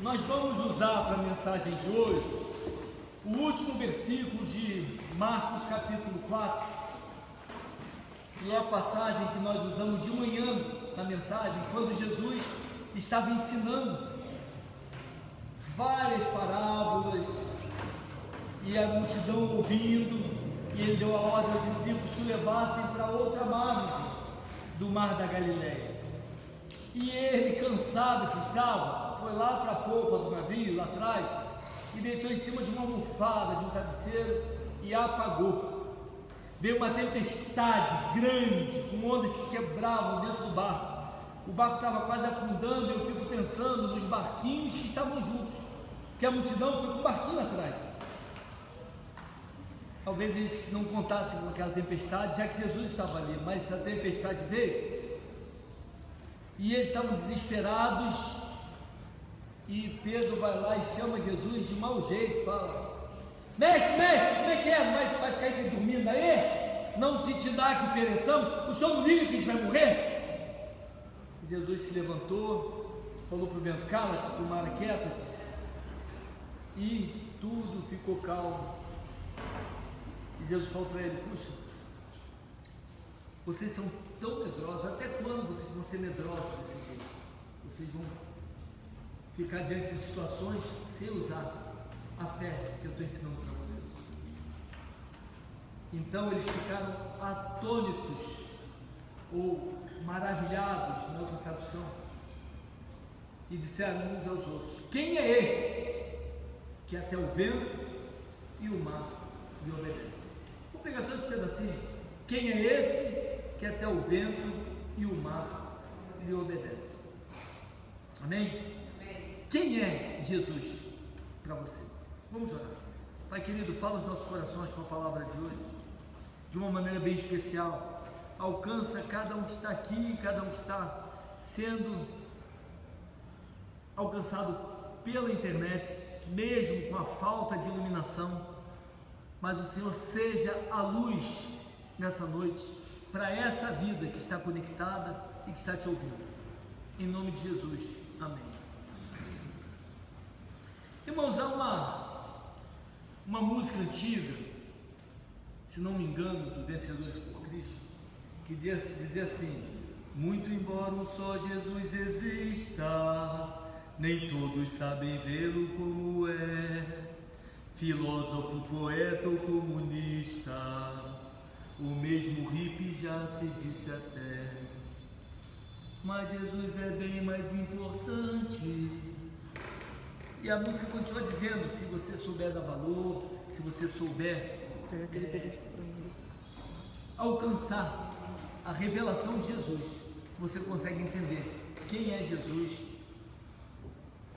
Nós vamos usar para a mensagem de hoje o último versículo de Marcos capítulo 4, que é a passagem que nós usamos de manhã na mensagem, quando Jesus estava ensinando várias parábolas e a multidão ouvindo, e ele deu a ordem aos discípulos que o levassem para outra margem do mar da Galileia. E ele, cansado que estava, foi lá para a polpa do navio, lá atrás, e deitou em cima de uma almofada, de um travesseiro, e apagou. Veio uma tempestade grande, com ondas que quebravam dentro do barco. O barco estava quase afundando, e eu fico pensando nos barquinhos que estavam juntos, porque a multidão foi com o barquinho atrás. Talvez eles não contassem com aquela tempestade, já que Jesus estava ali, mas a tempestade veio, e eles estavam desesperados, e Pedro vai lá e chama Jesus de mau jeito, fala: mestre, como é que é? Vai ficar aí dormindo aí? Não se te dá que pereçamos? O senhor não liga que a gente vai morrer? Jesus se levantou, falou para o vento: cala-te, para o mar, aquieta-te, e tudo ficou calmo. E Jesus falou para ele: puxa, vocês são tão medrosos, até quando vocês vão ser medrosos desse jeito? Vocês vão ficar diante de situações sem usar a fé que eu estou ensinando para vocês. Então eles ficaram atônitos, ou maravilhados, na outra tradução, e disseram uns aos outros: quem é esse que até o vento e o mar lhe obedecem? Vou pegar só esse pedacinho. Quem é esse que até o vento e o mar lhe obedecem? Amém? Quem é Jesus para você? Vamos orar. Pai querido, fala os nossos corações com a palavra de hoje, de uma maneira bem especial. Alcança cada um que está aqui, cada um que está sendo alcançado pela internet, mesmo com a falta de iluminação. Mas o Senhor seja a luz nessa noite para essa vida que está conectada e que está te ouvindo. Em nome de Jesus. Amém. Irmãos, há uma música antiga, se não me engano, dos Vencedores por Cristo, que dizia assim: muito embora um só Jesus exista, nem todos sabem vê-lo como é. Filósofo, poeta ou comunista, o mesmo hippie já se disse até. Mas Jesus é bem mais importante. E a música continua dizendo: se você souber dar valor, se você souber alcançar a revelação de Jesus, você consegue entender quem é Jesus.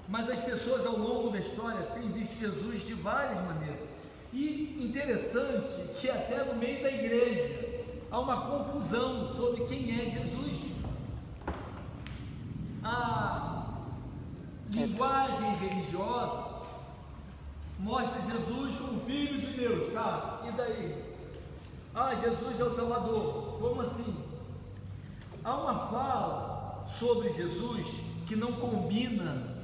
Mas as pessoas ao longo da história têm visto Jesus de várias maneiras. E interessante que até no meio da igreja há uma confusão sobre quem é Jesus. A linguagem religiosa mostra Jesus como Filho de Deus, tá? E daí? Jesus é o Salvador. Como assim? Há uma fala sobre Jesus que não combina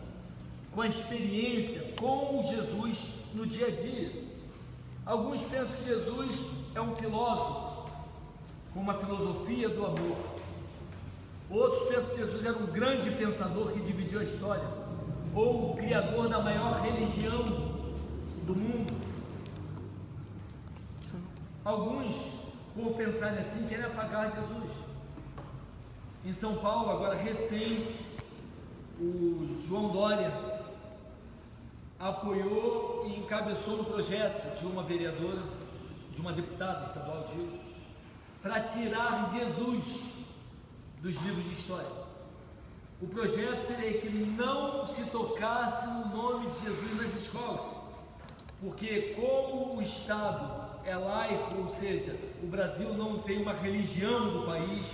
com a experiência com Jesus no dia a dia. Alguns pensam que Jesus é um filósofo, com uma filosofia do amor. Outros pensam que Jesus era um grande pensador que dividiu a história, ou o criador da maior religião do mundo. Alguns, por pensarem assim, querem apagar Jesus. Em São Paulo, agora recente, o João Dória apoiou e encabeçou no projeto de uma vereadora, de uma deputada estadual, para tirar Jesus dos livros de história. O projeto seria que não se tocasse no nome de Jesus nas escolas, porque como o Estado é laico, ou seja, o Brasil não tem uma religião do país,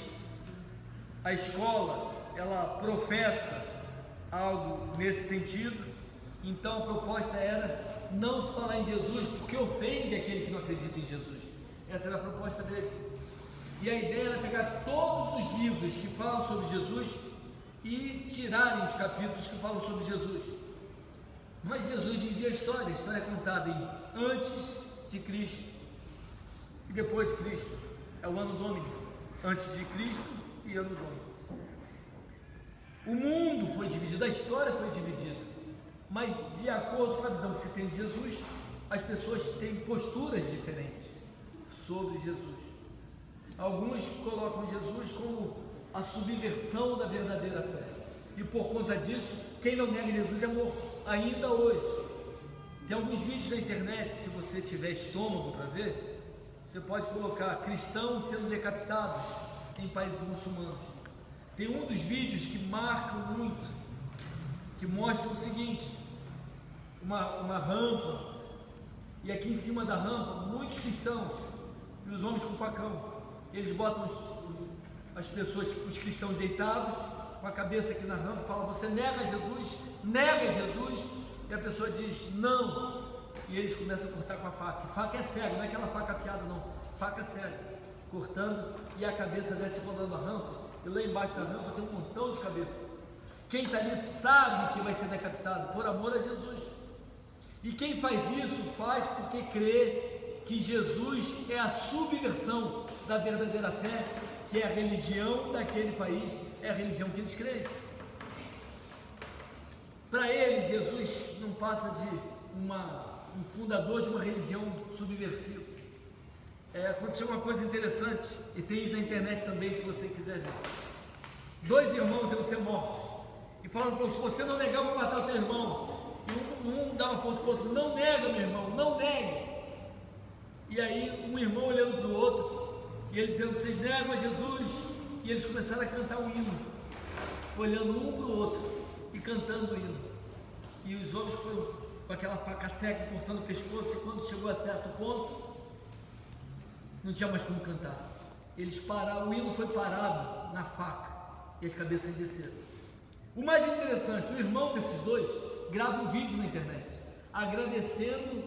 a escola, ela professa algo nesse sentido. Então a proposta era não se falar em Jesus, porque ofende aquele que não acredita em Jesus. Essa era a proposta dele. E a ideia era pegar todos os livros que falam sobre Jesus e tirarem os capítulos que falam sobre Jesus. Mas Jesus dividia a história é contada em antes de Cristo e depois de Cristo. É o ano domini, antes de Cristo e ano domini. O mundo foi dividido, a história foi dividida, mas de acordo com a visão que se tem de Jesus, as pessoas têm posturas diferentes sobre Jesus. Alguns colocam Jesus como a subversão da verdadeira fé, e por conta disso, quem não nega Jesus é morto, ainda hoje. Tem alguns vídeos na internet, se você tiver estômago para ver, você pode colocar cristãos sendo decapitados em países muçulmanos. Tem um dos vídeos que marcam muito, que mostra o seguinte: uma rampa, e aqui em cima da rampa, muitos cristãos, e os homens com facão, eles botam as pessoas, os cristãos deitados, com a cabeça aqui na rampa, falam: você nega Jesus? Nega Jesus? E a pessoa diz: não. E eles começam a cortar com a faca. Faca é cega, não é aquela faca afiada não, faca é cega, cortando, e a cabeça desce rolando a rampa, e lá embaixo da rampa tem um montão de cabeça. Quem está ali sabe que vai ser decapitado por amor a Jesus, e quem faz isso faz porque crê que Jesus é a subversão da verdadeira fé, que é a religião daquele país, é a religião que eles creem. Para eles, Jesus não passa de um fundador de uma religião subversiva. Aconteceu uma coisa interessante, e tem isso na internet também, se você quiser ver. 2 irmãos iam ser mortos, e falaram: se você não negar, eu vou matar o teu irmão. E um dava força para o outro: não nega, meu irmão, não negue. E aí um irmão olhando para o outro, e ele dizendo: vocês negam a Jesus? E eles começaram a cantar um hino, olhando um para o outro e cantando o hino. E os homens foram com aquela faca cega, cortando o pescoço, e quando chegou a certo ponto, não tinha mais como cantar. Eles pararam, o hino foi parado na faca, e as cabeças desceram. O mais interessante, o irmão desses dois grava um vídeo na internet, agradecendo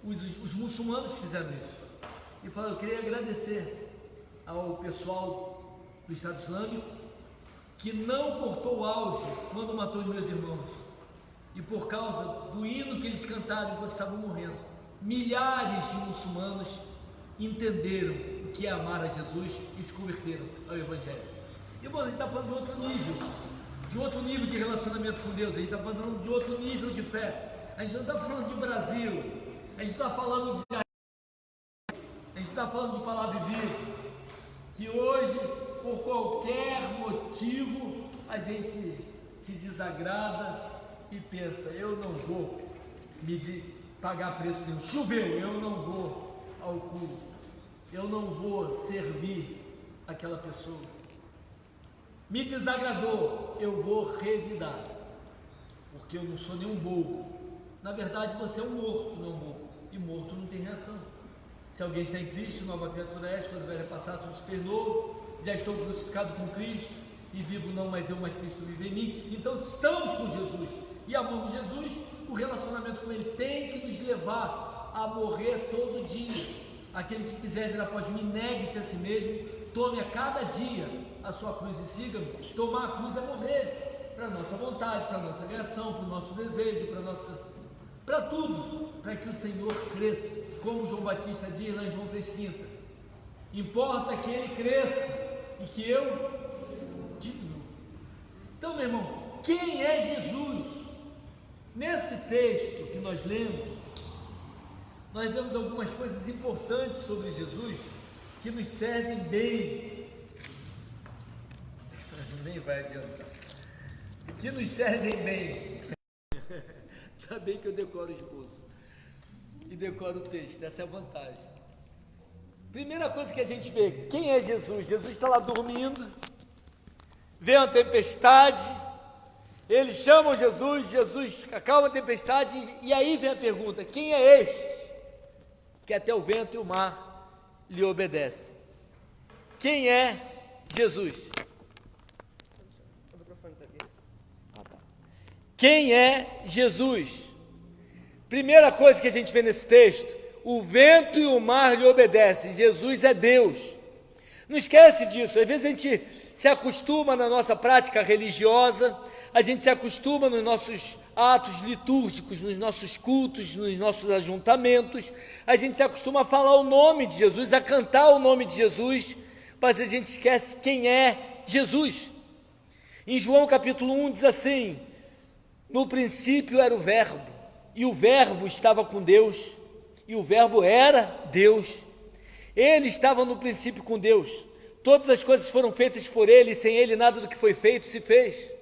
os muçulmanos que fizeram isso. E falou: eu queria agradecer ao pessoal do Estado Islâmico, que não cortou o áudio quando matou os meus irmãos, e por causa do hino que eles cantaram enquanto estavam morrendo, milhares de muçulmanos entenderam o que é amar a Jesus e se converteram ao Evangelho. E bom, a gente está falando de outro nível de relacionamento com Deus, a gente está falando de outro nível de fé. A gente não está falando de Brasil, a gente está falando de palavra viva, que hoje, por qualquer motivo, a gente se desagrada e pensa: eu não vou pagar preço nenhum, choveu, eu não vou ao culto, eu não vou servir aquela pessoa, me desagradou, eu vou revidar, porque eu não sou nenhum bobo. Na verdade, você é um morto, não um bobo, e morto não tem reação. Se alguém está em Cristo, nova criatura é, as coisas velhas passaram, tudo se fez novo, já estou crucificado com Cristo, e vivo não mais eu, mas Cristo vive em mim. Então estamos com Jesus, e amamos Jesus. O relacionamento com Ele tem que nos levar a morrer todo dia. Aquele que quiser vir após mim, negue-se a si mesmo, tome a cada dia a sua cruz e siga-me. Tomar a cruz é morrer, para a nossa vontade, para a nossa criação, para o nosso desejo, para tudo, para que o Senhor cresça, como João Batista diz lá em João 3,30, importa que Ele cresça e que eu diminua. Então, meu irmão, quem é Jesus? Nesse texto que nós lemos, nós vemos algumas coisas importantes sobre Jesus que nos servem bem, nem vai adiantar, que nos servem bem. Está bem que eu decoro o esboço e decoro o texto, essa é a vantagem. Primeira coisa que a gente vê: quem é Jesus? Jesus está lá dormindo, vem uma tempestade, eles chamam Jesus, Jesus acalma a tempestade, e aí vem a pergunta: quem é este que até o vento e o mar lhe obedecem? Quem é Jesus? Quem é Jesus? Primeira coisa que a gente vê nesse texto: o vento e o mar lhe obedecem. Jesus é Deus. Não esquece disso. Às vezes a gente se acostuma na nossa prática religiosa a gente se acostuma nos nossos atos litúrgicos, nos nossos cultos, nos nossos ajuntamentos, a gente se acostuma a falar o nome de Jesus, a cantar o nome de Jesus, mas a gente esquece quem é Jesus. Em João capítulo 1 diz assim: no princípio era o Verbo, e o Verbo estava com Deus, e o Verbo era Deus. Ele estava no princípio com Deus. Todas as coisas foram feitas por Ele, e sem Ele nada do que foi feito se fez.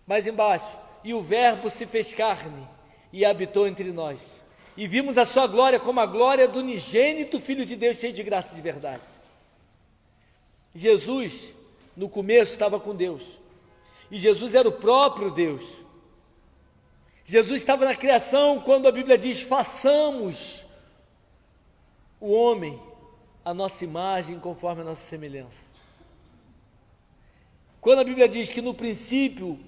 Mais embaixo: e o Verbo se fez carne, e habitou entre nós. E vimos a sua glória como a glória do unigênito Filho de Deus, cheio de graça e de verdade. Jesus, no começo, estava com Deus. E Jesus era o próprio Deus. Jesus estava na criação, quando a Bíblia diz: façamos o homem a nossa imagem, conforme a nossa semelhança. Quando a Bíblia diz que no princípio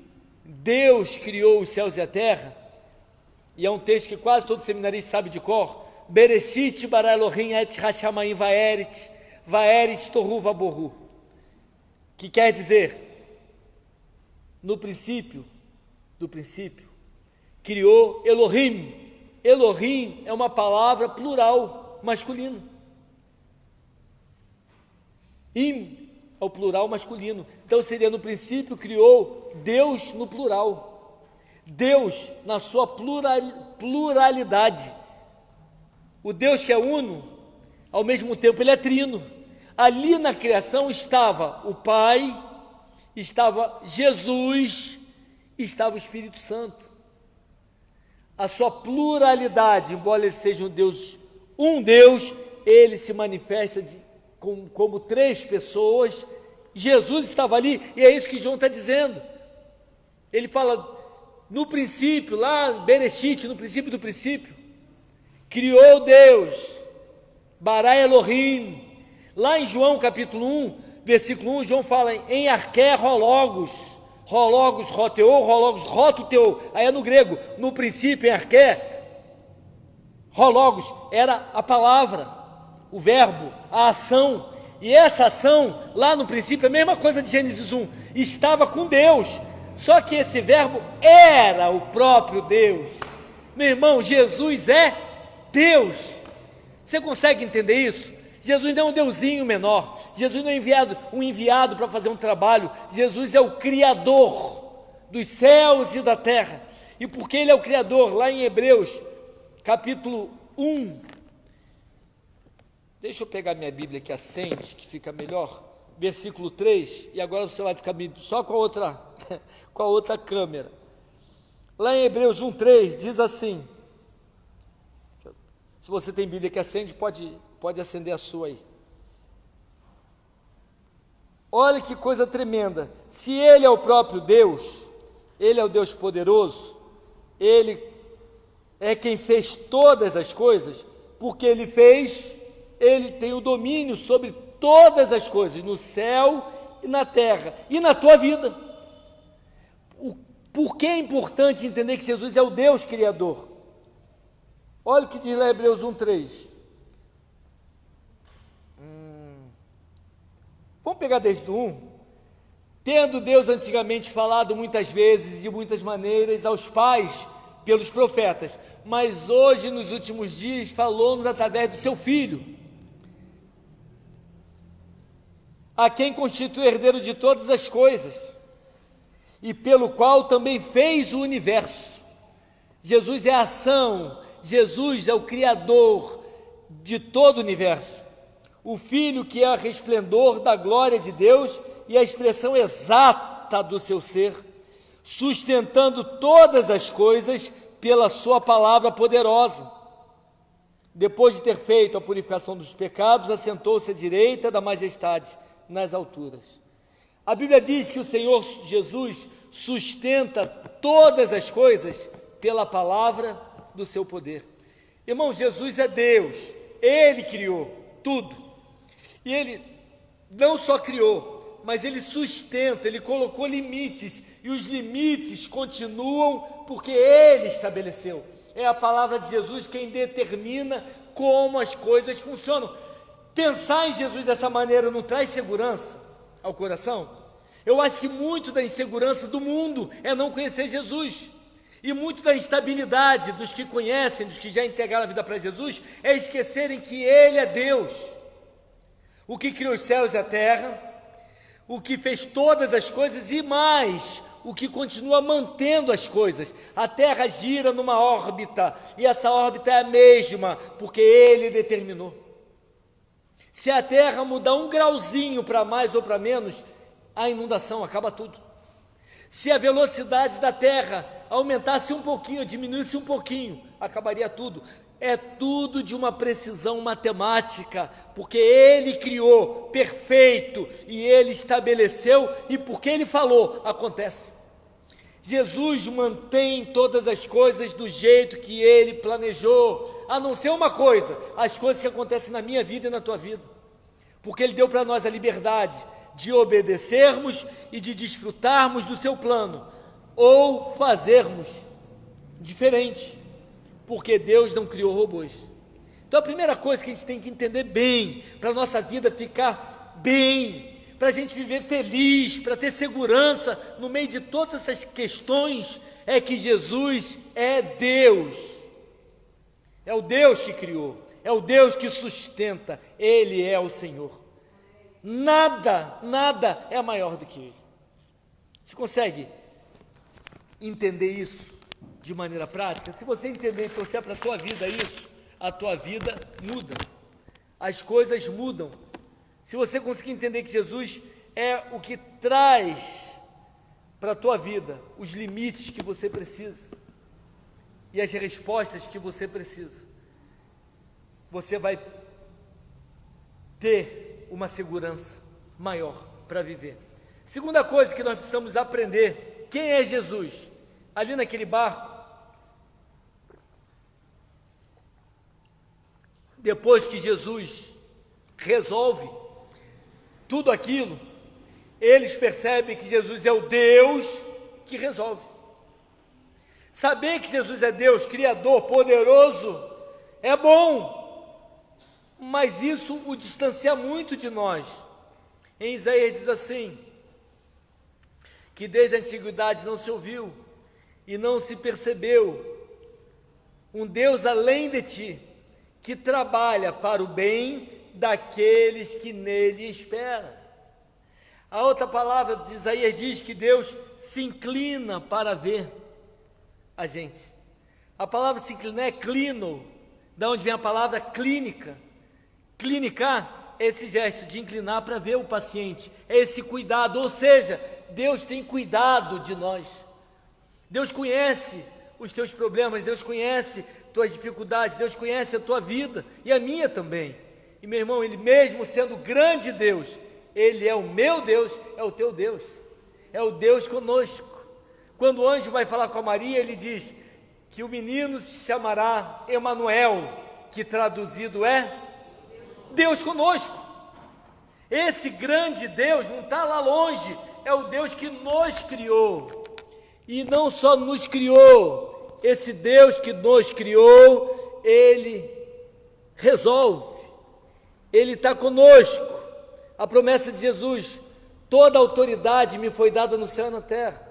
Deus criou os céus e a terra, e é um texto que quase todo seminarista sabe de cor: Bereshit bara Elohim et hashamayim vaerit tohu vabohu, que quer dizer, no princípio, do princípio, criou Elohim. Elohim é uma palavra plural, masculino. Im é o plural masculino. Então seria: no princípio criou Deus no plural. Deus na sua pluralidade. O Deus que é uno, ao mesmo tempo Ele é trino. Ali na criação estava o Pai, estava Jesus, estava o Espírito Santo. A sua pluralidade, embora Ele seja um Deus, Ele se manifesta como três pessoas. Jesus estava ali, e é isso que João está dizendo. Ele fala: no princípio, lá, Bereshit, no princípio do princípio, criou Deus, bara Elohim. Lá em João capítulo 1, versículo 1, João fala em arché rologos, roteô, rologos, rototeô. Aí é no grego: no princípio, em arché, rologos, era a palavra, o verbo, a ação. E essa ação, lá no princípio, é a mesma coisa de Gênesis 1, estava com Deus, só que esse verbo era o próprio Deus. Meu irmão, Jesus é Deus. Você consegue entender isso? Jesus não é um deusinho menor, Jesus não é um enviado para fazer um trabalho. Jesus é o Criador dos céus e da terra. E porque Ele é o Criador, lá em Hebreus capítulo 1, deixa eu pegar minha Bíblia que acende, que fica melhor, versículo 3, e agora você vai ficar só com a outra câmera. Lá em Hebreus 1:3 diz assim, se você tem Bíblia que acende, pode acender a sua aí. Olha que coisa tremenda: se Ele é o próprio Deus, Ele é o Deus poderoso, Ele é quem fez todas as coisas, porque Ele tem o domínio sobre todas as coisas, no céu e na terra, e na tua vida. Por que é importante entender que Jesus é o Deus Criador? Olha o que diz lá em Hebreus 1:3. Vamos pegar desde o 1. Tendo Deus antigamente falado muitas vezes e de muitas maneiras aos pais pelos profetas, mas hoje, nos últimos dias, falou-nos através do seu Filho, a quem constitui herdeiro de todas as coisas, e pelo qual também fez o universo. Jesus é a ação, Jesus é o Criador de todo o universo. O Filho que é o resplendor da glória de Deus e a expressão exata do seu ser, sustentando todas as coisas pela sua palavra poderosa. Depois de ter feito a purificação dos pecados, assentou-se à direita da majestade nas alturas. A Bíblia diz que o Senhor Jesus sustenta todas as coisas pela palavra do seu poder. Irmão, Jesus é Deus, Ele criou tudo, e Ele não só criou, mas Ele sustenta, Ele colocou limites, e os limites continuam porque Ele estabeleceu. É a palavra de Jesus quem determina como as coisas funcionam. Pensar em Jesus dessa maneira não traz segurança ao coração? Eu acho que muito da insegurança do mundo é não conhecer Jesus. E muito da instabilidade dos que conhecem, dos que já entregaram a vida para Jesus, é esquecerem que Ele é Deus. O que criou os céus e a terra, o que fez todas as coisas e mais, o que continua mantendo as coisas. A terra gira numa órbita, e essa órbita é a mesma, porque Ele determinou. Se a terra mudar um grauzinho para mais ou para menos, a inundação acaba tudo. Se a velocidade da terra aumentasse um pouquinho, diminuísse um pouquinho, acabaria tudo. É tudo de uma precisão matemática, porque Ele criou perfeito e Ele estabeleceu, e porque Ele falou, acontece. Jesus mantém todas as coisas do jeito que Ele planejou, a não ser uma coisa, as coisas que acontecem na minha vida e na tua vida, porque Ele deu para nós a liberdade de obedecermos e de desfrutarmos do seu plano, ou fazermos diferente, porque Deus não criou robôs. Então a primeira coisa que a gente tem que entender bem, para a nossa vida ficar bem, para a gente viver feliz, para ter segurança no meio de todas essas questões, é que Jesus é Deus. É o Deus que criou, é o Deus que sustenta, Ele é o Senhor. Nada é maior do que Ele. Você consegue entender isso de maneira prática? Se você entender e trouxer para a tua vida isso, a tua vida muda, as coisas mudam. Se você conseguir entender que Jesus é o que traz para a tua vida os limites que você precisa e as respostas que você precisa, você vai ter uma segurança maior para viver. Segunda coisa que nós precisamos aprender: quem é Jesus? Ali naquele barco, depois que Jesus resolve tudo aquilo, eles percebem que Jesus é o Deus que resolve. Saber que Jesus é Deus, Criador, poderoso, é bom, mas isso o distancia muito de nós. Em Isaías diz assim, que desde a antiguidade não se ouviu e não se percebeu um Deus além de ti, que trabalha para o bem daqueles que nele esperam. A outra palavra de Isaías diz que Deus se inclina para ver a gente. A palavra se inclinar é clino, da onde vem a palavra clínica. Clinicar é esse gesto de inclinar para ver o paciente, é esse cuidado, ou seja, Deus tem cuidado de nós. Deus conhece os teus problemas, Deus conhece tuas dificuldades, Deus conhece a tua vida e a minha também. E meu irmão, Ele mesmo sendo grande Deus, Ele é o meu Deus, é o teu Deus, é o Deus conosco. Quando o anjo vai falar com a Maria, ele diz que o menino se chamará Emanuel, que traduzido é Deus conosco. Esse grande Deus não está lá longe, é o Deus que nos criou. E não só nos criou, esse Deus que nos criou, Ele resolve, Ele está conosco. A promessa de Jesus: toda autoridade me foi dada no céu e na terra.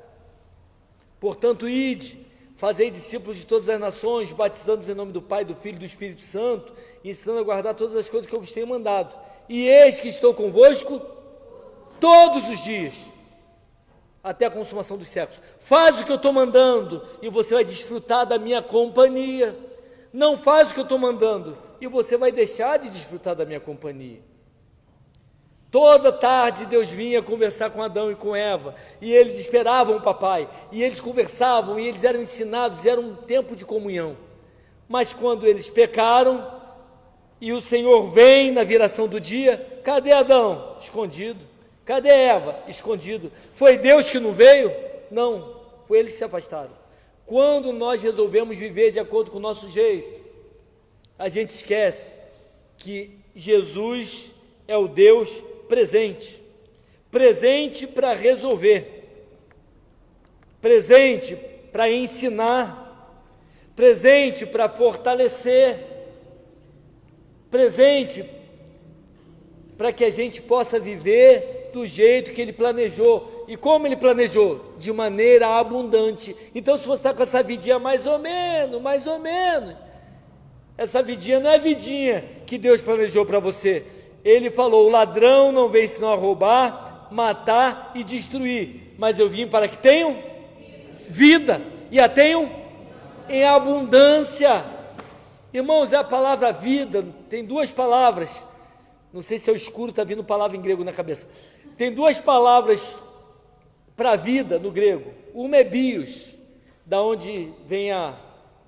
Portanto, ide, fazei discípulos de todas as nações, batizando-os em nome do Pai, do Filho e do Espírito Santo, e ensinando a guardar todas as coisas que eu vos tenho mandado. E eis que estou convosco todos os dias, até a consumação dos séculos. Faz o que eu estou mandando, e você vai desfrutar da minha companhia. Não faz o que eu estou mandando, e você vai deixar de desfrutar da minha companhia. Toda tarde Deus vinha conversar com Adão e com Eva, e eles esperavam o papai, e eles conversavam, e eles eram ensinados, era um tempo de comunhão. Mas quando eles pecaram, e o Senhor vem na viração do dia, cadê Adão? Escondido. Cadê Eva? Escondido. Foi Deus que não veio? Não, foi eles que se afastaram. Quando nós resolvemos viver de acordo com o nosso jeito, a gente esquece que Jesus é o Deus presente, presente para resolver, presente para ensinar, presente para fortalecer, presente para que a gente possa viver do jeito que Ele planejou. E como ele planejou? De maneira abundante. Então, se você está com essa vidinha mais ou menos, essa vidinha não é vidinha que Deus planejou para você. Ele falou: o ladrão não vem senão a roubar, matar e destruir. Mas eu vim para que tenham vida, e a tenham em abundância. Irmãos, a palavra vida tem duas palavras. Não sei se é o escuro, está vindo palavra em grego na cabeça. Tem duas palavras para vida no grego. Uma é bios, da onde vem a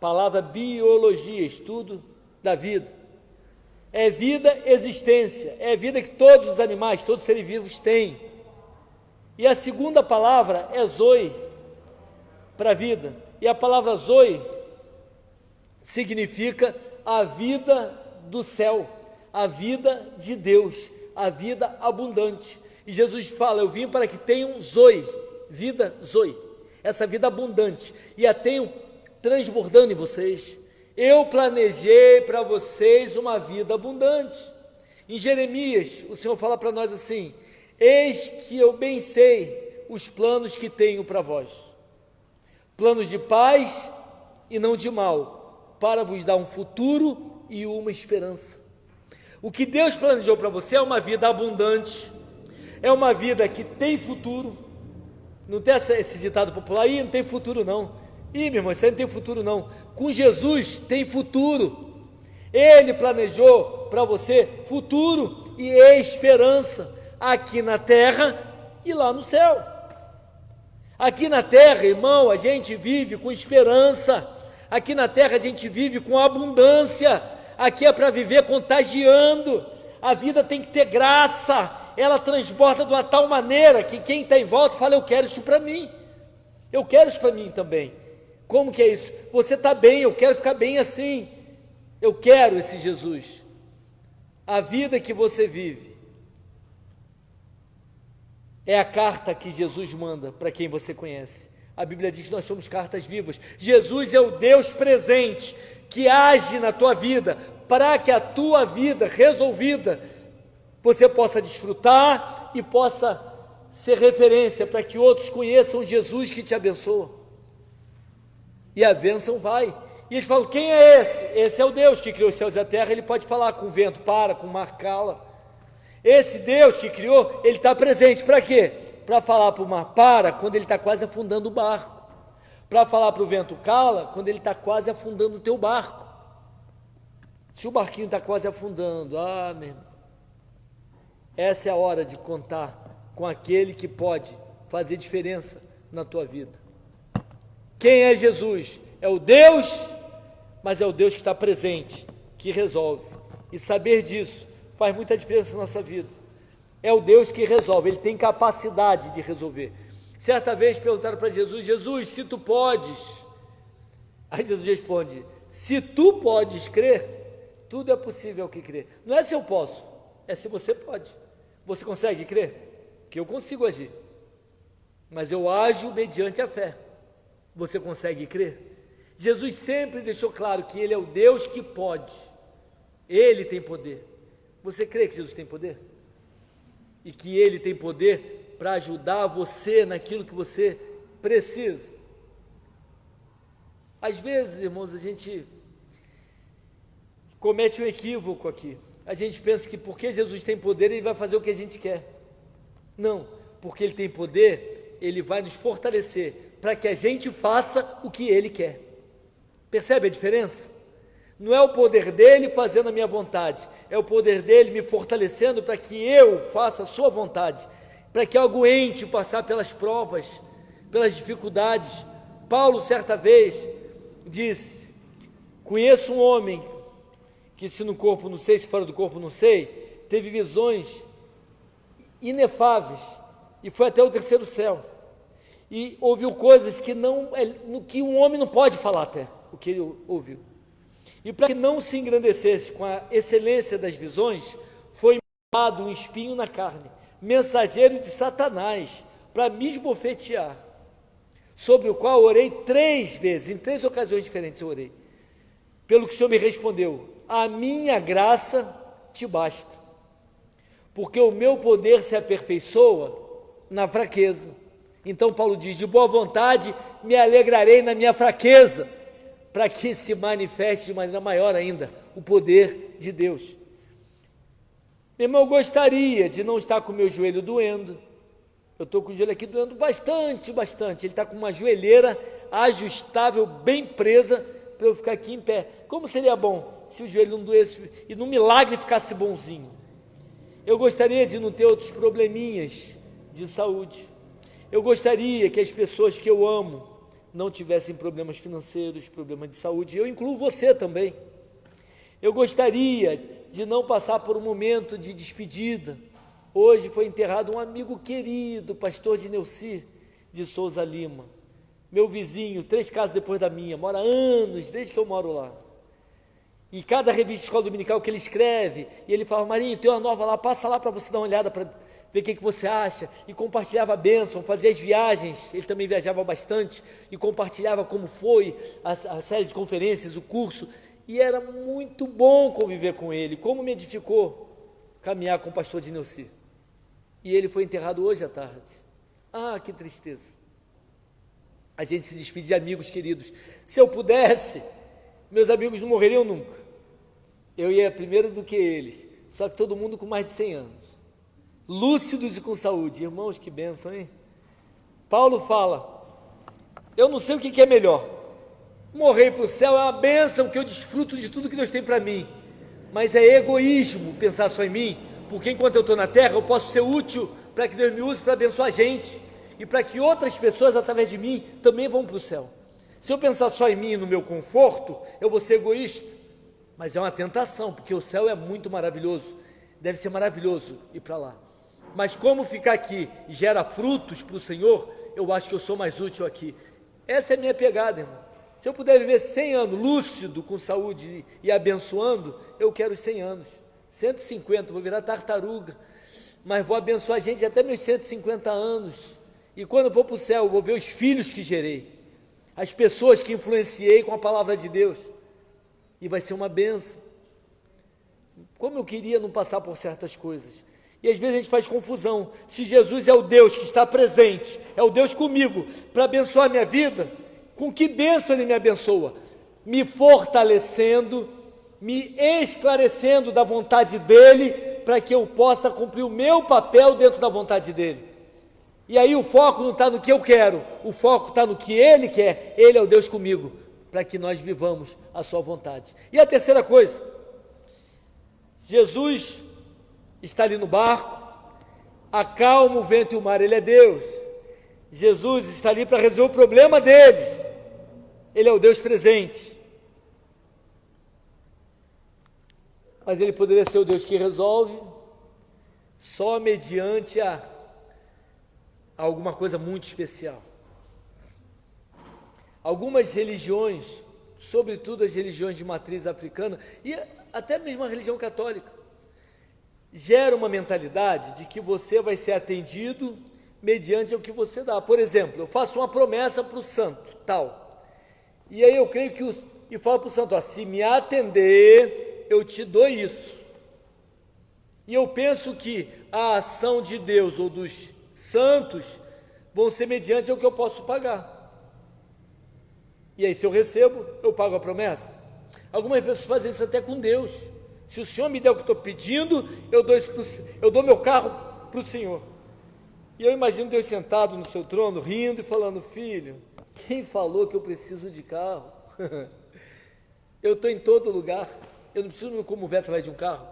palavra biologia, estudo da vida. É vida, existência, é vida que todos os animais, todos os seres vivos têm. E a segunda palavra é zoe, para vida. E a palavra zoe significa a vida do céu, a vida de Deus, a vida abundante. E Jesus fala: eu vim para que tenham zoe, vida zoe, essa vida abundante, e a tenham transbordando em vocês. Eu planejei para vocês uma vida abundante. Em Jeremias, o Senhor fala para nós assim: eis que eu bem sei os planos que tenho para vós, planos de paz e não de mal, para vos dar um futuro e uma esperança. O que Deus planejou para você é uma vida abundante, é uma vida que tem futuro. Não tem esse ditado popular: aí não tem futuro não. Ih, meu irmão, isso aí não tem futuro não. Com Jesus tem futuro. Ele planejou para você futuro e esperança, aqui na terra e lá no céu. Aqui na terra, irmão, a gente vive com esperança. Aqui na terra a gente vive com abundância. Aqui é para viver contagiando. A vida tem que ter graça. Ela transborda de uma tal maneira que quem está em volta fala: eu quero isso para mim. Eu quero isso para mim também. Como que é isso? Você está bem, eu quero ficar bem assim. Eu quero esse Jesus. A vida que você vive é a carta que Jesus manda para quem você conhece. A Bíblia diz que nós somos cartas vivas. Jesus é o Deus presente que age na tua vida, para que a tua vida resolvida você possa desfrutar e possa ser referência para que outros conheçam Jesus que te abençoa. E a bênção vai. E eles falam: quem é esse? Esse é o Deus que criou os céus e a terra. Ele pode falar com o vento, para, com o mar, cala. Esse Deus que criou, ele está presente. Para quê? Para falar para o mar, para, quando ele está quase afundando o barco. Para falar para o vento, cala, quando ele está quase afundando o teu barco. Se o barquinho está quase afundando, meu irmão, essa é a hora de contar com aquele que pode fazer diferença na tua vida. Quem é Jesus? É o Deus, mas é o Deus que está presente, que resolve. E saber disso faz muita diferença na nossa vida. É o Deus que resolve, Ele tem capacidade de resolver. Certa vez perguntaram para Jesus: Jesus, se tu podes. Aí Jesus responde: se tu podes crer, tudo é possível ao que crer. Não é se eu posso, é se você pode. Você consegue crer? Que eu consigo agir, mas eu ajo mediante a fé. Você consegue crer? Jesus sempre deixou claro que Ele é o Deus que pode. Ele tem poder. Você crê que Jesus tem poder? E que Ele tem poder para ajudar você naquilo que você precisa? Às vezes, irmãos, a gente comete um equívoco aqui. A gente pensa que porque Jesus tem poder, Ele vai fazer o que a gente quer. Não, porque Ele tem poder, Ele vai nos fortalecer para que a gente faça o que Ele quer. Percebe a diferença? Não é o poder dEle fazendo a minha vontade, é o poder dEle me fortalecendo para que eu faça a sua vontade, para que eu aguente passar pelas provas, pelas dificuldades. Paulo, certa vez, disse: conheço um homem que, se no corpo não sei, se fora do corpo não sei, teve visões inefáveis e foi até o terceiro céu. E ouviu coisas que que um homem não pode falar, até o que ele ouviu. E para que não se engrandecesse com a excelência das visões, foi dado um espinho na carne, mensageiro de Satanás, para me esbofetear, sobre o qual orei 3 vezes, em 3 ocasiões diferentes eu orei. Pelo que o Senhor me respondeu: a minha graça te basta, porque o meu poder se aperfeiçoa na fraqueza. Então Paulo diz, de boa vontade me alegrarei na minha fraqueza, para que se manifeste de maneira maior ainda o poder de Deus. Meu irmão, eu gostaria de não estar com o meu joelho doendo. Eu estou com o joelho aqui doendo bastante. Ele está com uma joelheira ajustável, bem presa, para eu ficar aqui em pé. Como seria bom se o joelho não doesse e no milagre ficasse bonzinho? Eu gostaria de não ter outros probleminhas de saúde. Eu gostaria que as pessoas que eu amo não tivessem problemas financeiros, problemas de saúde. Eu incluo você também. Eu gostaria de não passar por um momento de despedida. Hoje foi enterrado um amigo querido, pastor Dineuci de Souza Lima, meu vizinho, 3 casas depois da minha, mora há anos, desde que eu moro lá. E cada revista Escola Dominical que ele escreve, e ele fala, Marinho, tem uma nova lá, passa lá para você dar uma olhada, para ver o que você acha, e compartilhava a bênção, fazia as viagens, ele também viajava bastante, e compartilhava como foi a série de conferências, o curso, e era muito bom conviver com ele, como me edificou caminhar com o pastor Dineuci. E ele foi enterrado hoje à tarde. Ah, que tristeza. A gente se despede de amigos queridos. Se eu pudesse, meus amigos não morreriam nunca. Eu ia primeiro do que eles, só que todo mundo com mais de 100 anos. Lúcidos e com saúde. Irmãos, que bênção, hein? Paulo fala, eu não sei o que é melhor. Morrer para o céu é uma bênção, que eu desfruto de tudo que Deus tem para mim. Mas é egoísmo pensar só em mim, porque enquanto eu estou na terra, eu posso ser útil para que Deus me use para abençoar a gente, e para que outras pessoas, através de mim, também vão para o céu. Se eu pensar só em mim e no meu conforto, eu vou ser egoísta, mas é uma tentação, porque o céu é muito maravilhoso, deve ser maravilhoso ir para lá. Mas como ficar aqui gera frutos para o Senhor, eu acho que eu sou mais útil aqui. Essa é a minha pegada, irmão. Se eu puder viver 100 anos lúcido, com saúde e abençoando, eu quero os 100 anos. 150, vou virar tartaruga, mas vou abençoar a gente até meus 150 anos. E quando eu for para o céu, eu vou ver os filhos que gerei, as pessoas que influenciei com a palavra de Deus, e vai ser uma bênção. Como eu queria não passar por certas coisas. E às vezes a gente faz confusão. Se Jesus é o Deus que está presente, é o Deus comigo, para abençoar a minha vida, com que bênção Ele me abençoa? Me fortalecendo, me esclarecendo da vontade dEle, para que eu possa cumprir o meu papel dentro da vontade dEle. E aí o foco não está no que eu quero, o foco está no que Ele quer. Ele é o Deus comigo, para que nós vivamos a sua vontade. E a terceira coisa, Jesus está ali no barco, acalma o vento e o mar, Ele é Deus. Jesus está ali para resolver o problema deles, Ele é o Deus presente. Mas Ele poderia ser o Deus que resolve só mediante alguma coisa muito especial. Algumas religiões, sobretudo as religiões de matriz africana, e até mesmo a religião católica, gera uma mentalidade de que você vai ser atendido mediante o que você dá. Por exemplo, eu faço uma promessa para o santo, tal, e aí eu creio que e falo para o santo, se me atender, eu te dou isso. E eu penso que a ação de Deus ou dos santos vão ser mediante o que eu posso pagar. E aí, se eu recebo, eu pago a promessa. Algumas pessoas fazem isso até com Deus. Se o Senhor me der o que estou pedindo, eu dou meu carro para o Senhor. E eu imagino Deus sentado no seu trono, rindo e falando, filho, quem falou que eu preciso de carro? Eu estou em todo lugar, eu não preciso me locomover através de um carro.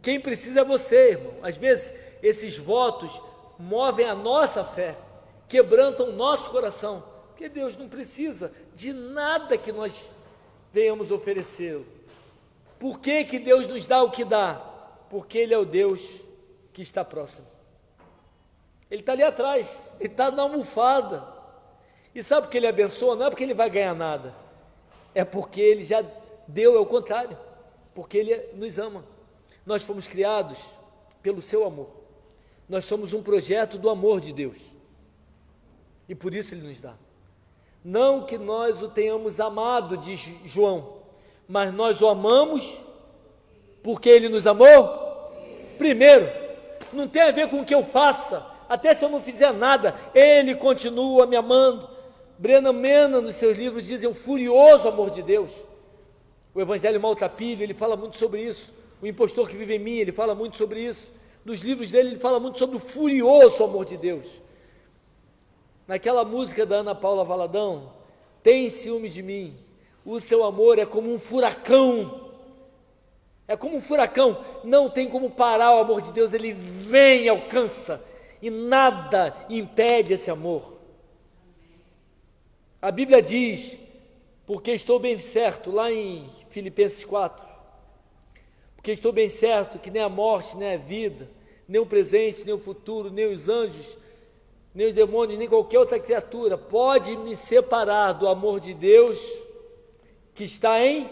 Quem precisa é você, irmão. Às vezes, esses votos movem a nossa fé, quebrantam o nosso coração, porque Deus não precisa de nada que nós venhamos oferecê-lo. Por que que Deus nos dá o que dá? Porque Ele é o Deus que está próximo. Ele está ali atrás, Ele está na almofada. E sabe por que Ele abençoa? Não é porque Ele vai ganhar nada, é porque Ele já deu, é o contrário, porque Ele nos ama. Nós fomos criados pelo seu amor, nós somos um projeto do amor de Deus, e por isso Ele nos dá. Não que nós o tenhamos amado, diz João, mas nós o amamos porque Ele nos amou primeiro. Não tem a ver com o que eu faça, até se eu não fizer nada, Ele continua me amando. Brennan Manning, nos seus livros, dizem o furioso amor de Deus. O Evangelho Maltrapilho, ele fala muito sobre isso. O Impostor que Vive em Mim, ele fala muito sobre isso. Nos livros dele, ele fala muito sobre o furioso amor de Deus. Naquela música da Ana Paula Valadão, tem ciúme de mim, o seu amor é como um furacão. É como um furacão, não tem como parar o amor de Deus, ele vem e alcança, e nada impede esse amor. A Bíblia diz, porque estou bem certo, lá em Filipenses 4, porque estou bem certo que nem a morte, nem a vida, nem o presente, nem o futuro, nem os anjos, nem os demônios, nem qualquer outra criatura pode me separar do amor de Deus que está em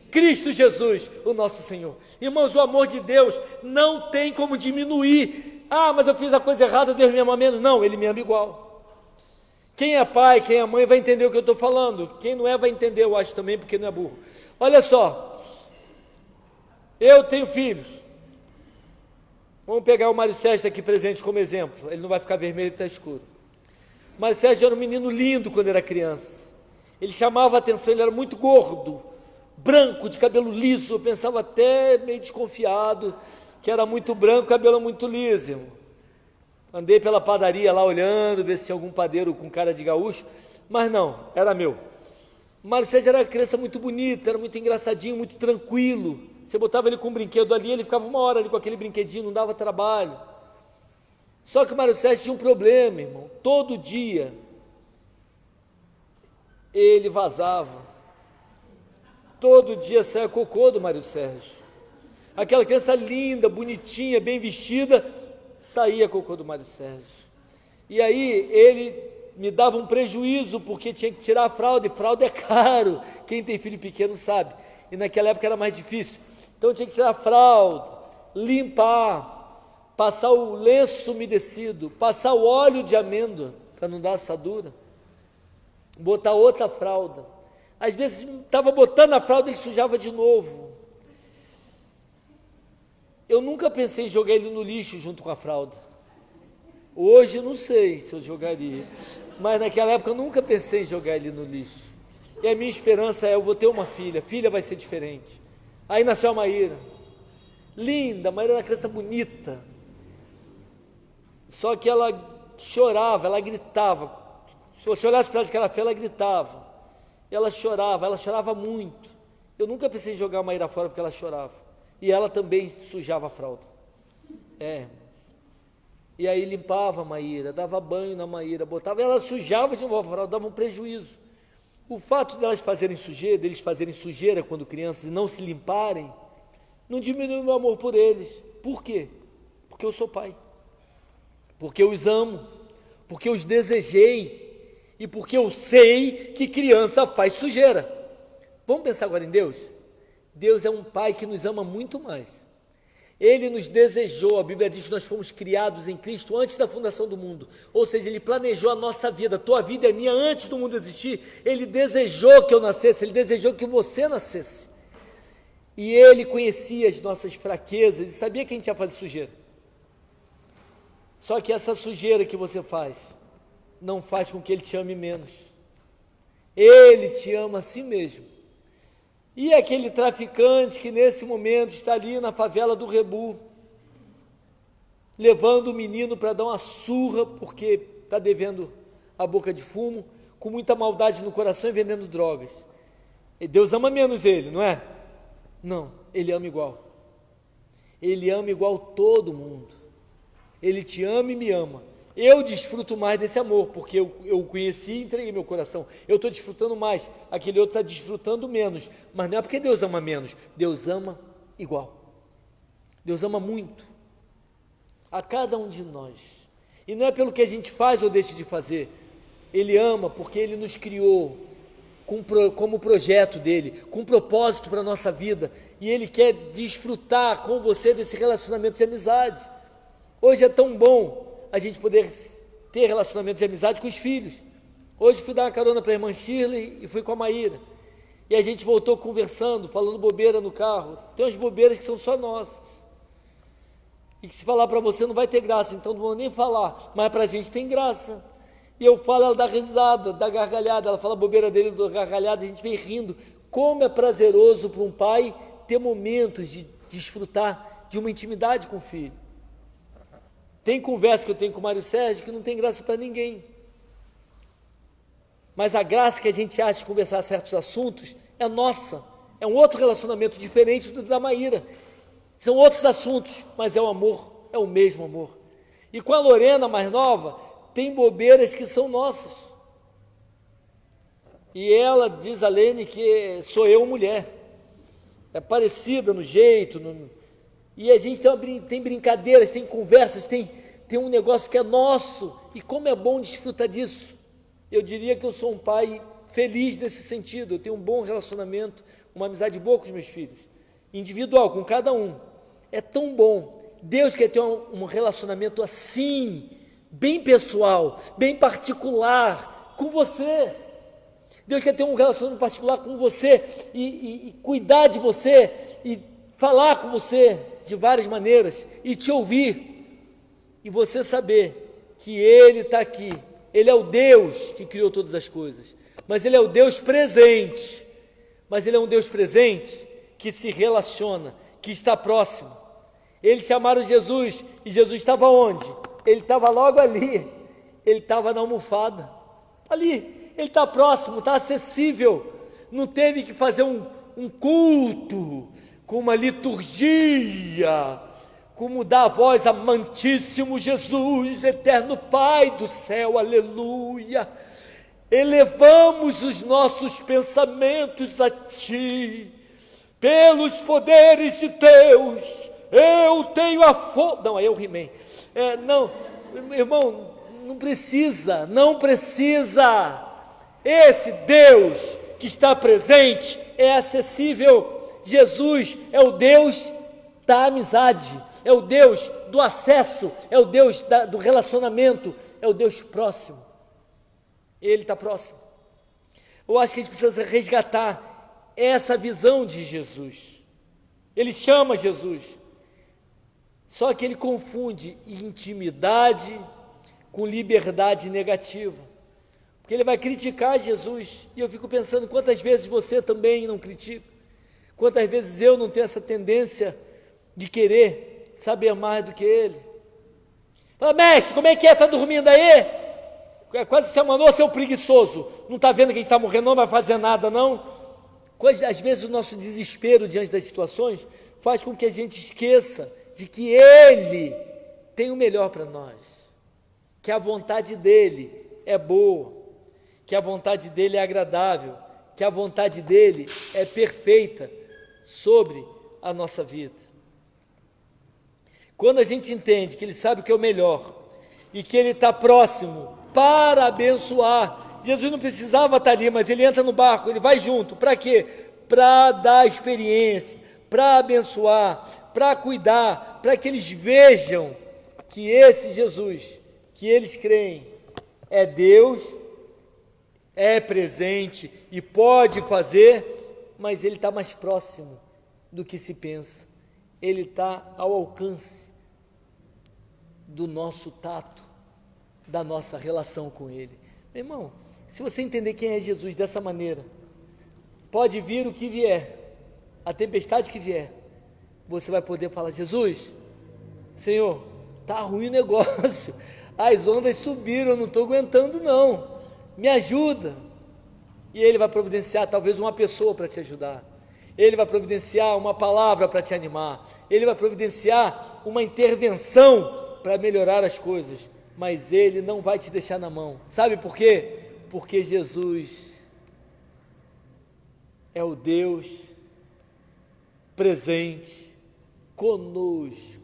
Cristo Jesus, o nosso Senhor. Irmãos, o amor de Deus não tem como diminuir. Ah, mas eu fiz a coisa errada, Deus me ama menos. Não, Ele me ama igual. Quem é pai, quem é mãe vai entender o que eu estou falando. Quem não é vai entender, eu acho também, porque não é burro. Olha só, eu tenho filhos. Vamos pegar o Mário Sérgio aqui presente como exemplo. Ele não vai ficar vermelho, ele está escuro. O Mário Sérgio era um menino lindo quando era criança. Ele chamava a atenção, ele era muito gordo, branco, de cabelo liso. Eu pensava até meio desconfiado que era muito branco, cabelo muito liso. Andei pela padaria lá olhando, ver se tinha algum padeiro com cara de gaúcho, mas não, era meu. O Mário Sérgio era uma criança muito bonita, era muito engraçadinho, muito tranquilo. Você botava ele com um brinquedo ali, ele ficava uma hora ali com aquele brinquedinho, não dava trabalho. Só que o Mário Sérgio tinha um problema, irmão. Todo dia ele vazava. Todo dia saia cocô do Mário Sérgio. Aquela criança linda, bonitinha, bem vestida, saía cocô do Mário Sérgio. E aí ele me dava um prejuízo, porque tinha que tirar a fralda, e fralda é caro. Quem tem filho pequeno sabe. E naquela época era mais difícil. Então tinha que tirar a fralda, limpar, passar o lenço umedecido, passar o óleo de amêndoa, para não dar assadura, botar outra fralda. Às vezes estava botando a fralda e ele sujava de novo. Eu nunca pensei em jogar ele no lixo junto com a fralda. Hoje eu não sei se eu jogaria, mas naquela época eu nunca pensei em jogar ele no lixo. E a minha esperança é, eu vou ter uma filha vai ser diferente. Aí nasceu a Maíra, linda, a Maíra era uma criança bonita, só que ela chorava, ela gritava. Se você olhasse para ela de cara feia, ela gritava, ela chorava muito. Eu nunca pensei em jogar a Maíra fora porque ela chorava, e ela também sujava a fralda. E aí limpava a Maíra, dava banho na Maíra, botava, ela sujava de novo a fralda, dava um prejuízo. O fato deles fazerem sujeira quando crianças e não se limparem, não diminui o meu amor por eles. Por quê? Porque eu sou pai, porque eu os amo, porque eu os desejei, e porque eu sei que criança faz sujeira. Vamos pensar agora em Deus? Deus é um pai que nos ama muito mais. Ele nos desejou, a Bíblia diz que nós fomos criados em Cristo antes da fundação do mundo, ou seja, Ele planejou a nossa vida, a tua vida é minha antes do mundo existir. Ele desejou que eu nascesse, Ele desejou que você nascesse, e Ele conhecia as nossas fraquezas, e sabia que a gente ia fazer sujeira. Só que essa sujeira que você faz, não faz com que Ele te ame menos. Ele te ama a si mesmo. E aquele traficante que nesse momento está ali na favela do Rebu, levando o menino para dar uma surra, porque está devendo a boca de fumo, com muita maldade no coração e vendendo drogas. E Deus ama menos ele, não é? Não, Ele ama igual. Ele ama igual todo mundo. Ele te ama e me ama. Eu desfruto mais desse amor, porque eu o conheci e entreguei meu coração. Eu estou desfrutando mais, aquele outro está desfrutando menos. Mas não é porque Deus ama menos, Deus ama igual. Deus ama muito a cada um de nós. E não é pelo que a gente faz ou deixa de fazer. Ele ama porque Ele nos criou como projeto dEle, com propósito para a nossa vida. E Ele quer desfrutar com você desse relacionamento de amizade. Hoje é tão bom a gente poder ter relacionamento de amizade com os filhos. Hoje fui dar uma carona para a irmã Shirley e fui com a Maíra. E a gente voltou conversando, falando bobeira no carro. Tem umas bobeiras que são só nossas. e que se falar para você não vai ter graça, então não vou nem falar, mas para a gente tem graça. E eu falo, ela dá risada, dá gargalhada, ela fala bobeira dele, dá gargalhada, a gente vem rindo. Como é prazeroso para um pai ter momentos de desfrutar de uma intimidade com o filho. Tem conversa que eu tenho com o Mário Sérgio que não tem graça para ninguém. Mas a graça que a gente acha de conversar certos assuntos é nossa. É um outro relacionamento diferente do da Maíra. São outros assuntos, mas é o amor, é o mesmo amor. E com a Lorena, mais nova, tem bobeiras que são nossas. E ela diz a Lene que sou eu mulher. É parecida no jeito. E a gente tem brincadeiras, tem conversas, tem um negócio que é nosso. E como é bom desfrutar disso. Eu diria que eu sou um pai feliz nesse sentido. Eu tenho um bom relacionamento, uma amizade boa com os meus filhos. Individual, com cada um. É tão bom. Deus quer ter um relacionamento assim, bem pessoal, bem particular, com você. Deus quer ter um relacionamento particular com você e cuidar de você e falar com você de várias maneiras e te ouvir. E você saber que Ele está aqui. Ele é o Deus que criou todas as coisas. Mas Ele é o Deus presente. Mas Ele é um Deus presente que se relaciona, que está próximo. Eles chamaram Jesus, e Jesus estava onde? Ele estava logo ali, ele estava na almofada, ali, ele está próximo, está acessível, não teve que fazer um culto, com uma liturgia, como dar a voz, amantíssimo Jesus, eterno Pai do céu, aleluia, elevamos os nossos pensamentos a Ti, pelos poderes de Deus, eu tenho a força. Não, aí eu rimei. Não, irmão, não precisa. Esse Deus que está presente é acessível. Jesus é o Deus da amizade, é o Deus do acesso, é o Deus do relacionamento, é o Deus próximo. Ele está próximo. Eu acho que a gente precisa resgatar essa visão de Jesus. Ele chama Jesus. Só que ele confunde intimidade com liberdade negativa. Porque ele vai criticar Jesus. E eu fico pensando quantas vezes você também não critica. Quantas vezes eu não tenho essa tendência de querer saber mais do que ele. Fala, mestre, como é que é? Está dormindo aí? Quase se amanou, seu preguiçoso. Não está vendo que a gente está morrendo, não vai fazer nada, não? Às vezes o nosso desespero diante das situações faz com que a gente esqueça de que Ele tem o melhor para nós, que a vontade dEle é boa, que a vontade dEle é agradável, que a vontade dEle é perfeita sobre a nossa vida. Quando a gente entende que Ele sabe o que é o melhor e que Ele está próximo para abençoar, Jesus não precisava estar ali, mas Ele entra no barco, Ele vai junto, para quê? Para dar experiência, para abençoar, para cuidar, para que eles vejam que esse Jesus, que eles creem, é Deus, é presente e pode fazer, mas Ele está mais próximo do que se pensa. Ele está ao alcance do nosso tato, da nossa relação com Ele. Meu irmão, se você entender quem é Jesus dessa maneira, pode vir o que vier, a tempestade que vier, você vai poder falar, Jesus, Senhor, está ruim o negócio, as ondas subiram, eu não estou aguentando não, me ajuda. E Ele vai providenciar talvez uma pessoa para te ajudar, Ele vai providenciar uma palavra para te animar, Ele vai providenciar uma intervenção para melhorar as coisas, mas Ele não vai te deixar na mão. Sabe por quê? Porque Jesus é o Deus presente conosco,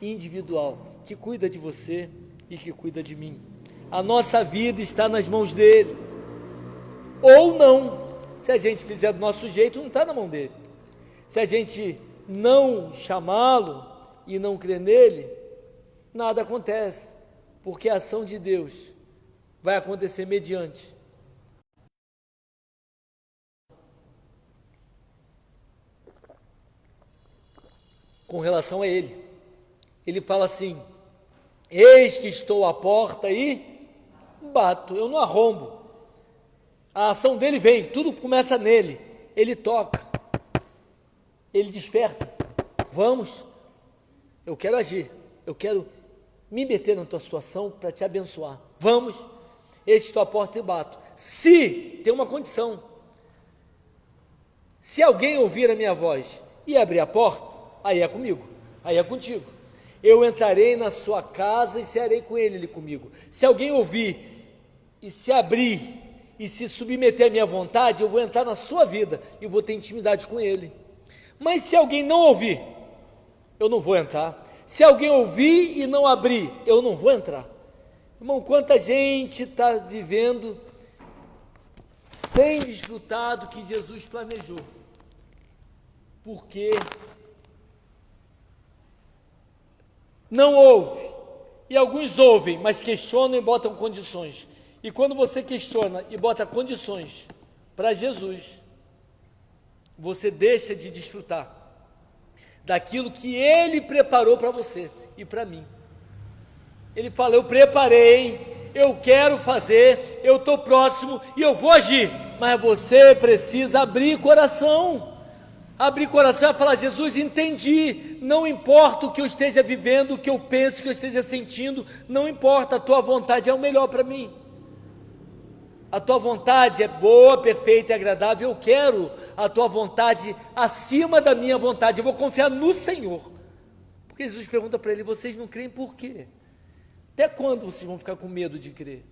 individual, que cuida de você e que cuida de mim. A nossa vida está nas mãos dele, ou não. Se a gente fizer do nosso jeito, não está na mão dele. Se a gente não chamá-lo e não crer nele, nada acontece, porque a ação de Deus vai acontecer mediante com relação a Ele. ele fala assim: eis que estou à porta e bato. Eu não arrombo. A ação dele vem, tudo começa nele. Ele toca, ele desperta. Vamos, eu quero agir, eu quero me meter na tua situação para te abençoar. Vamos, eis que estou à porta e bato. Se, tem uma condição, se alguém ouvir a minha voz e abrir a porta, aí é comigo, aí é contigo. Eu entrarei na sua casa e cearei com ele comigo. Se alguém ouvir e se abrir e se submeter à minha vontade, eu vou entrar na sua vida e vou ter intimidade com ele. Mas se alguém não ouvir, eu não vou entrar. Se alguém ouvir e não abrir, eu não vou entrar. Irmão, quanta gente está vivendo sem desfrutar do que Jesus planejou, porque não ouve, e alguns ouvem, mas questionam e botam condições. E quando você questiona e bota condições para Jesus, você deixa de desfrutar daquilo que Ele preparou para você e para mim. Ele fala: eu preparei, eu quero fazer, eu estou próximo e eu vou agir, mas você precisa abrir coração. Abrir coração é falar: Jesus, entendi, não importa o que eu esteja vivendo, o que eu penso, o que eu esteja sentindo, não importa, a tua vontade é o melhor para mim. A tua vontade é boa, perfeita e agradável. Eu quero a tua vontade acima da minha vontade. Eu vou confiar no Senhor. Porque Jesus pergunta para ele: vocês não creem por quê? Até quando vocês vão ficar com medo de crer?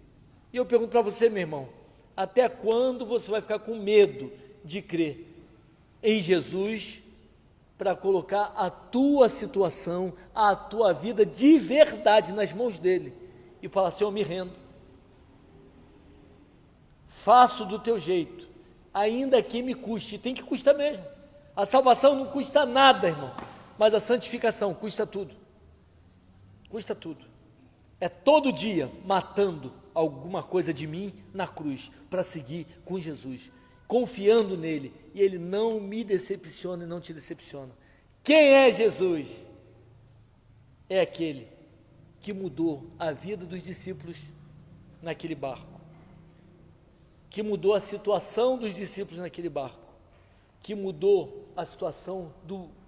E eu pergunto para você, meu irmão, até quando você vai ficar com medo de crer em Jesus para colocar a tua situação, a tua vida de verdade nas mãos dele e falar assim: eu me rendo, faço do teu jeito, ainda que me custe? Tem que custar mesmo. A salvação não custa nada, irmão, mas a santificação custa tudo. Custa tudo. É todo dia matando alguma coisa de mim na cruz para seguir com Jesus, confiando nele, e ele não me decepciona e não te decepciona. Quem é Jesus? É aquele que mudou a vida dos discípulos naquele barco, que mudou a situação dos discípulos naquele barco, que mudou a situação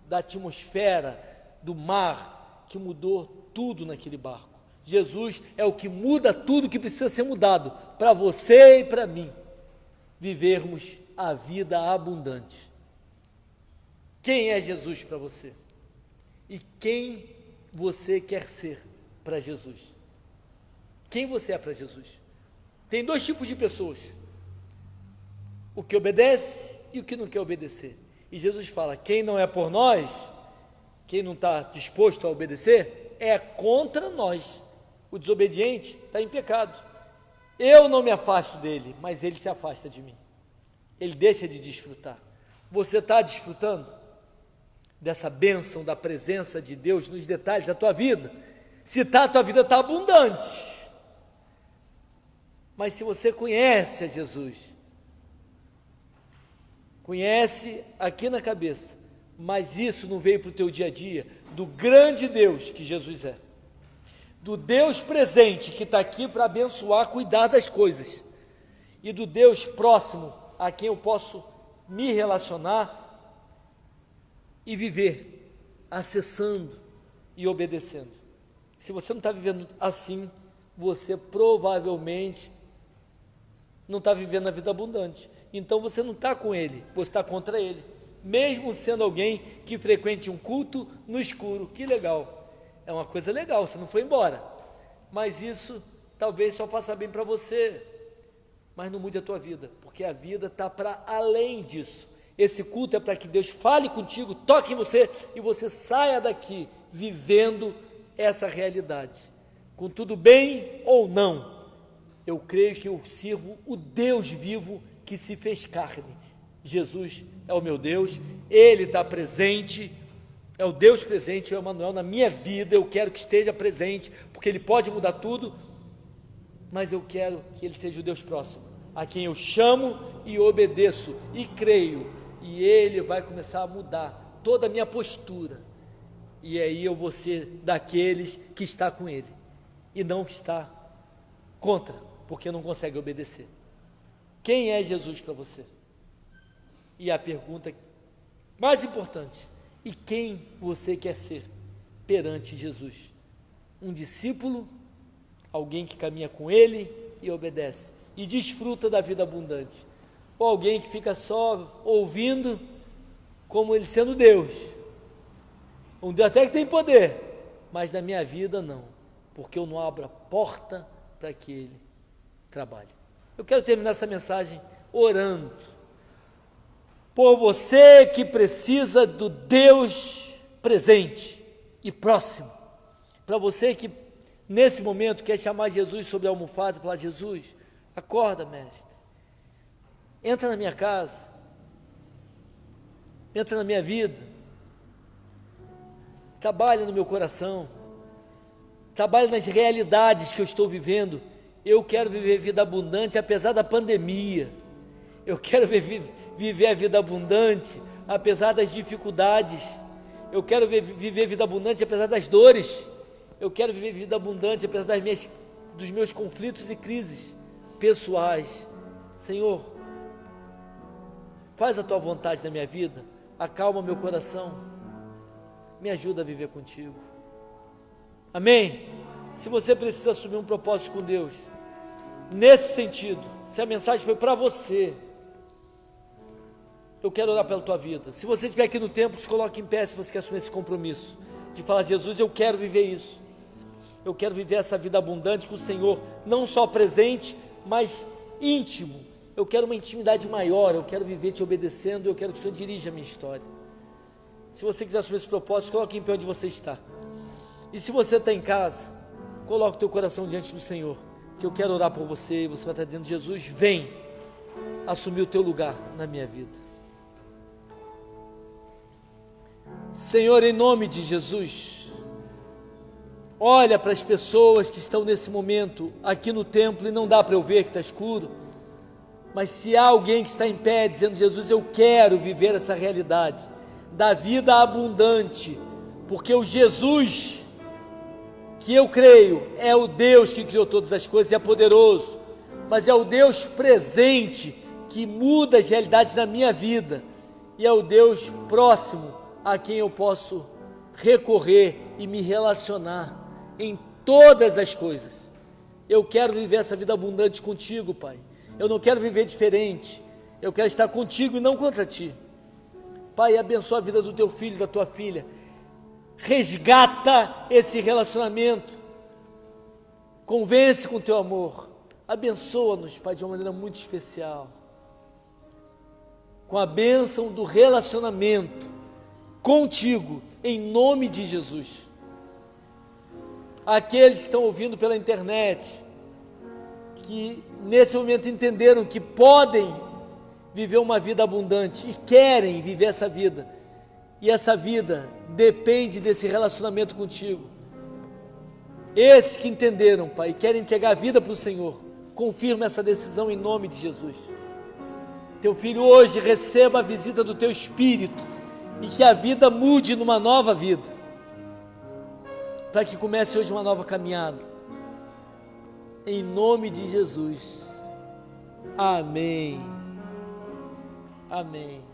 da atmosfera, do mar, que mudou tudo naquele barco. Jesus é o que muda tudo que precisa ser mudado para você e para mim vivermos a vida abundante. Quem é Jesus para você? E quem você quer ser para Jesus? Quem você é para Jesus? Tem dois tipos de pessoas: o que obedece e o que não quer obedecer. E Jesus fala: quem não é por nós, quem não está disposto a obedecer, é contra nós. O desobediente está em pecado. Eu não me afasto dele, mas ele se afasta de mim. Ele deixa de desfrutar. Você está desfrutando dessa bênção da presença de Deus nos detalhes da tua vida? Se está, a tua vida está abundante. Mas se você conhece a Jesus, conhece aqui na cabeça, mas isso não veio para o teu dia a dia, do grande Deus que Jesus é, do Deus presente que está aqui para abençoar, cuidar das coisas, e do Deus próximo a quem eu posso me relacionar e viver, acessando e obedecendo. Se você não está vivendo assim, você provavelmente não está vivendo a vida abundante. Então você não está com ele, você está contra ele, mesmo sendo alguém que frequente um culto no escuro. Que legal, é uma coisa legal, você não foi embora, mas isso talvez só faça bem para você, mas não mude a tua vida, porque a vida está para além disso. Esse culto é para que Deus fale contigo, toque em você e você saia daqui vivendo essa realidade, com tudo bem ou não. Eu creio que eu sirvo o Deus vivo que se fez carne. Jesus é o meu Deus, Ele está presente, é o Deus presente, é o Emmanuel na minha vida. Eu quero que esteja presente, porque Ele pode mudar tudo, mas eu quero que Ele seja o Deus próximo, a quem eu chamo e obedeço e creio, e Ele vai começar a mudar toda a minha postura, E aí eu vou ser daqueles que está com Ele, e não que está contra, porque não consegue obedecer. Quem é Jesus para você? E a pergunta mais importante, e quem você quer ser perante Jesus? Um discípulo, alguém que caminha com Ele e obedece, e desfruta da vida abundante, ou alguém que fica só ouvindo, como Ele sendo Deus, um Deus até que tem poder, mas na minha vida não, porque eu não abro a porta para que Ele trabalhe. Eu quero terminar essa mensagem orando por você que precisa do Deus presente e próximo, para você que nesse momento quer chamar Jesus sobre a almofada e falar: Jesus, acorda, mestre, entra na minha casa, entra na minha vida, trabalha no meu coração, trabalha nas realidades que eu estou vivendo. Eu quero viver vida abundante apesar da pandemia, eu quero viver a vida abundante apesar das dificuldades, eu quero viver vida abundante apesar das dores, eu quero viver vida abundante apesar dos meus conflitos e crises pessoais. Senhor, faz a tua vontade na minha vida, acalma meu coração, me ajuda a viver contigo. Amém? Se você precisa assumir um propósito com Deus, nesse sentido, se a mensagem foi para você, eu quero orar pela tua vida. Se você estiver aqui no templo, se coloque em pé se você quer assumir esse compromisso, de falar: Jesus, eu quero viver isso, eu quero viver essa vida abundante com o Senhor, não só presente, mas íntimo. Eu quero uma intimidade maior, eu quero viver te obedecendo, eu quero que o Senhor dirija a minha história. Se você quiser assumir esse propósito, coloque em pé onde você está. E se você está em casa, coloque o teu coração diante do Senhor, que eu quero orar por você, e você vai estar dizendo: Jesus, vem assumir o teu lugar na minha vida. Senhor, em nome de Jesus, olha para as pessoas que estão nesse momento aqui no templo, e não dá para eu ver que está escuro, mas se há alguém que está em pé dizendo: Jesus, eu quero viver essa realidade da vida abundante, porque o Jesus que eu creio é o Deus que criou todas as coisas e é poderoso, mas é o Deus presente que muda as realidades na minha vida, e é o Deus próximo a quem eu posso recorrer e me relacionar em todas as coisas. Eu quero viver essa vida abundante contigo, Pai. Eu não quero viver diferente, eu quero estar contigo e não contra ti. Pai, abençoa a vida do teu filho e da tua filha, resgata esse relacionamento, convence com o teu amor, abençoa-nos, Pai, de uma maneira muito especial, com a bênção do relacionamento contigo, em nome de Jesus. Aqueles que estão ouvindo pela internet, que nesse momento entenderam que podem viver uma vida abundante e querem viver essa vida, e essa vida depende desse relacionamento contigo. Esses que entenderam, Pai, e querem entregar a vida para o Senhor, confirma essa decisão em nome de Jesus. Teu filho hoje receba a visita do teu Espírito, e que a vida mude numa nova vida, para que comece hoje uma nova caminhada, em nome de Jesus. Amém. Amém.